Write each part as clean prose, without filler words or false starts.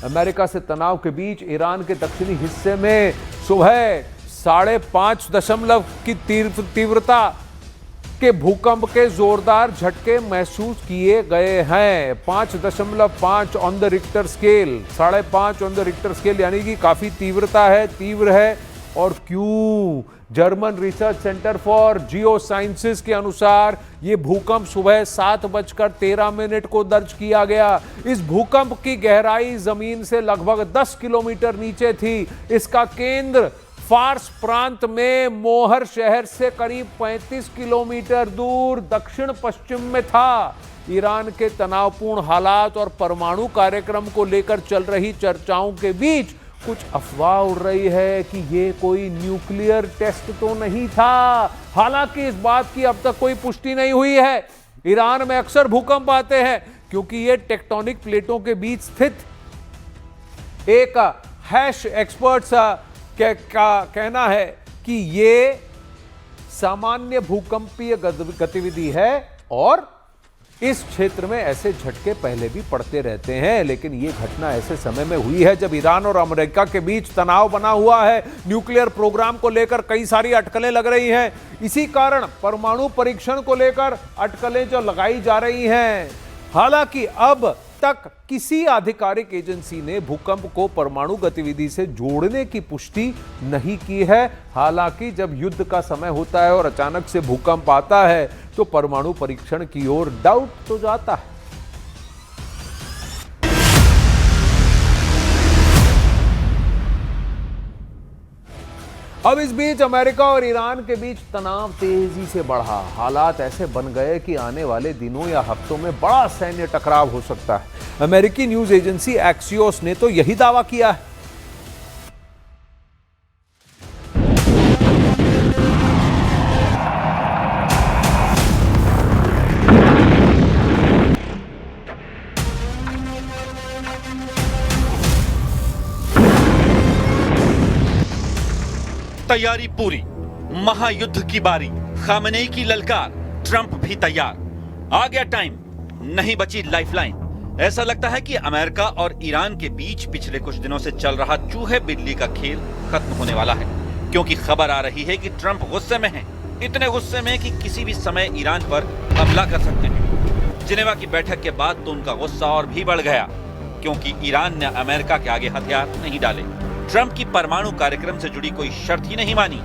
America से तनाव के बीच ईरान के दक्षिणी हिस्से में सुबह 5.5 की तीव्रता के भूकंप के जोरदार झटके महसूस किए गए हैं। 5.5 on the Richter scale, 5.5 on the Richter scale, यानी कि काफी तीव्र है। और क्यों? German research centre for Jio sciences के अनुसार यह भूकंप सुबह 7:13 को दर्ज किया गया। इस भूकंप की गहराई जमीन से लगभग 10 किलोमीटर नीचे थी। इसका केंद्र फार्स प्रांत में मोहर शहर से करीब 35 किलोमीटर दूर दक्षिण पश्चिम में था। ईरान के तनावपूर्ण हालात और परमाणु कार्यक्रम को लेकर चल रही चर्चाओं के बीच कुछ अफवाह उड़ रही है कि ये कोई न्यूक्लियर टेस्ट तो नहीं था। हालांकि इस बात की अब तक कोई पुष्टि नहीं हुई है। ईरान में अक्सर भूकंप आते हैं क्योंकि ये टेक्टोनिक प्लेटों के बीच स्थित एक हैश एक्सपर्ट्स का कहना है कि ये सामान्य भूकंपीय गतिविधि है और इस क्षेत्र में ऐसे झटके पहले भी पड़ते रहते हैं। लेकिन यह घटना ऐसे समय में हुई है जब ईरान और अमेरिका के बीच तनाव बना हुआ है। न्यूक्लियर प्रोग्राम को लेकर कई सारी अटकलें लग रही हैं। इसी कारण परमाणु परीक्षण को लेकर अटकलें जो लगाई जा रही हैं। हालांकि अब तक किसी आधिकारिक एजेंसी ने भूकंप को परमाणु गतिविधि से जोड़ने की पुष्टि नहीं की है। हालांकि जब युद्ध का समय होता है और अचानक से भूकंप आता है तो परमाणु परीक्षण की ओर डाउट तो जाता है। अब इस बीच अमेरिका और ईरान के बीच तनाव तेजी से बढ़ा। हालात ऐसे बन गए कि आने वाले दिनों या हफ्तों में बड़ा सैन्य टकराव हो सकता है। अमेरिकी न्यूज एजेंसी एक्सियोस ने तो यही दावा किया है। तैयारी पूरी, महायुद्ध की बारी, खामेनेई की ललकार, ट्रंप भी तैयार। आ गया टाइम, नहीं बची लाइफलाइन। ऐसा लगता है कि अमेरिका और ईरान के बीच पिछले कुछ दिनों से चल रहा चूहे बिल्ली का खेल खत्म होने वाला है, क्योंकि खबर आ रही है कि ट्रंप गुस्से में हैं, इतने गुस्से में कि किसी भी समय ईरान पर हमला कर सकते हैं। जिनेवा की बैठक के बाद तो उनका गुस्सा और भी बढ़ गया, क्योंकि ईरान ने अमेरिका के आगे हथियार नहीं डाले, ट्रंप की परमाणु कार्यक्रम से जुड़ी कोई शर्त ही नहीं मानी,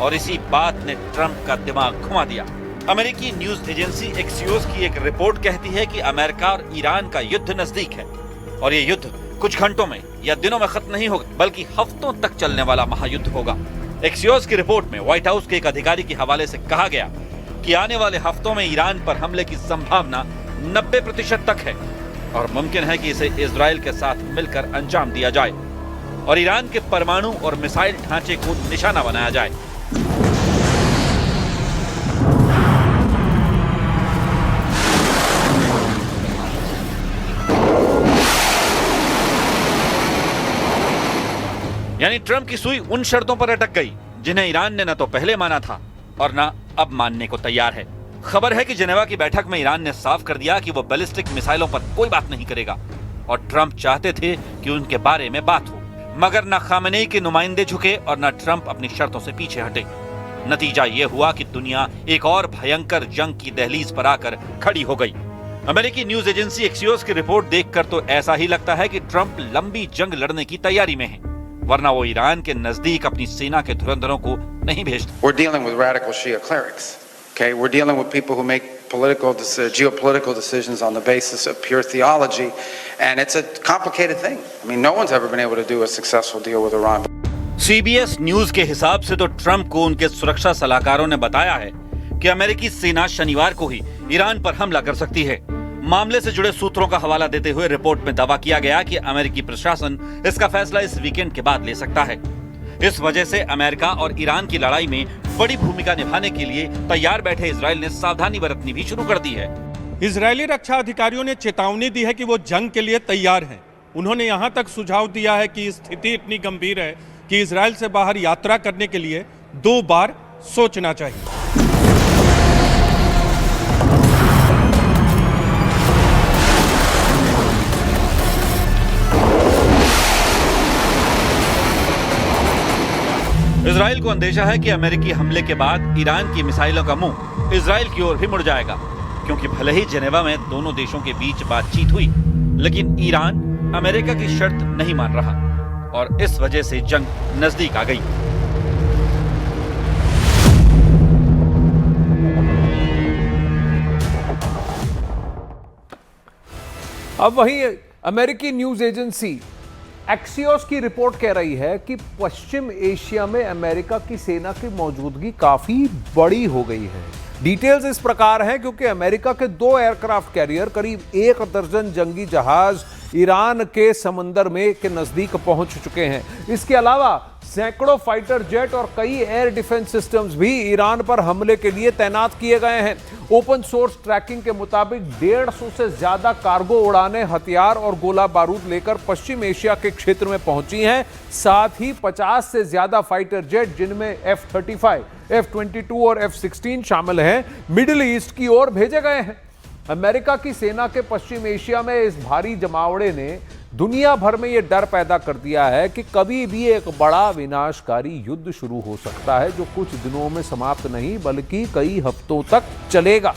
और इसी बात ने ट्रंप का दिमाग घुमा दिया। अमेरिकी न्यूज एजेंसी एक्सियोस की एक रिपोर्ट कहती है कि अमेरिका और ईरान का युद्ध नजदीक है, और ये युद्ध कुछ घंटों में या दिनों में खत्म नहीं होगा, बल्कि हफ्तों तक चलने वाला महायुद्ध होगा। एक्सियोस की रिपोर्ट में व्हाइट हाउस के एक अधिकारी के हवाले से कहा गया कि आने वाले हफ्तों में ईरान पर हमले की संभावना 90% तक है, और मुमकिन है कि इसे इजराइल के साथ मिलकर अंजाम दिया जाए और ईरान के परमाणु और मिसाइल ढांचे को निशाना बनाया जाए। यानी ट्रंप की सुई उन शर्तों पर अटक गई जिन्हें ईरान ने न तो पहले माना था और न अब मानने को तैयार है। खबर है कि जिनेवा की बैठक में ईरान ने साफ कर दिया कि वो बैलिस्टिक मिसाइलों पर कोई बात नहीं करेगा, और ट्रंप चाहते थे कि उनके बारे में बात हो, मगर न खामेनेई के नुमाइंदे झुके और न ट्रंप अपनी शर्तों से पीछे हटे। नतीजा यह हुआ कि दुनिया एक और भयंकर जंग की दहलीज पर आकर खड़ी हो गई। अमेरिकी न्यूज एजेंसी एक्सियोस की रिपोर्ट देखकर तो ऐसा ही लगता है कि ट्रंप लंबी जंग लड़ने की तैयारी में है, वरना वो ईरान के नजदीक अपनी सेना के धुरंधरों को नहीं भेजते। We're dealing with radical Shia clerics. Okay, we're dealing with people who make geopolitical decisions on the basis of pure theology, and it's a complicated thing. I mean, no one's ever been able to do a successful deal with Iran. CBS news के हिसाब से तो Trump को उनके सुरक्षा सलाहकारों ने बताया है कि अमेरिकी सेना शनिवार को ही ईरान पर हमला कर सकती है। मामले से जुड़े सूत्रों का हवाला देते हुए रिपोर्ट में दावा किया गया कि अमेरिकी प्रशासन इसका फैसला इस वीकेंड के बाद ले सकता है। इस वजह से अमेरिका और ईरान की लड़ाई में बड़ी भूमिका निभाने के लिए तैयार बैठे इजराइल ने सावधानी बरतनी भी शुरू कर दी है। इजरायली रक्षा अधिकारियों ने चेतावनी दी है कि वो जंग के लिए तैयार हैं। उन्होंने यहां तक सुझाव दिया है कि स्थिति इतनी गंभीर है कि इजराइल से बाहर यात्रा करने के लिए 2 बार सोचना चाहिए। इजराइल को अंदेशा है कि अमेरिकी हमले के बाद ईरान की मिसाइलों का मुंह इजराइल की ओर भी मुड़ जाएगा, क्योंकि भले ही जेनेवा में दोनों देशों के बीच बातचीत हुई, लेकिन ईरान अमेरिका की शर्त नहीं मान रहा और इस वजह से जंग नजदीक आ गई। अब वहीं अमेरिकी न्यूज एजेंसी एक्सियोस की रिपोर्ट कह रही है कि पश्चिम एशिया में अमेरिका की सेना की मौजूदगी काफी बड़ी हो गई है। डिटेल्स इस प्रकार हैं क्योंकि अमेरिका के 2 एयरक्राफ्ट कैरियर, करीब 1 दर्जन जंगी जहाज ईरान के समंदर में के नजदीक पहुंच चुके हैं। इसके अलावा सैकड़ों फाइटर जेट और कई एयर डिफेंस सिस्टम्स भी ईरान पर हमले के लिए तैनात किए गए हैं। ओपन सोर्स ट्रैकिंग के मुताबिक 150 से ज्यादा कार्गो उड़ानें हथियार और गोला बारूद लेकर पश्चिम एशिया के क्षेत्र में पहुंची हैं। साथ ही 50 से ज्यादा फाइटर जेट, जिनमें F-35, F-22 और F-16 शामिल हैं, मिडिल ईस्ट की ओर भेजे गए हैं। अमेरिका की सेना के पश्चिम एशिया में इस भारी जमावड़े ने दुनिया भर में यह डर पैदा कर दिया है कि कभी भी एक बड़ा विनाशकारी युद्ध शुरू हो सकता है, जो कुछ दिनों में समाप्त नहीं बल्कि कई हफ्तों तक चलेगा।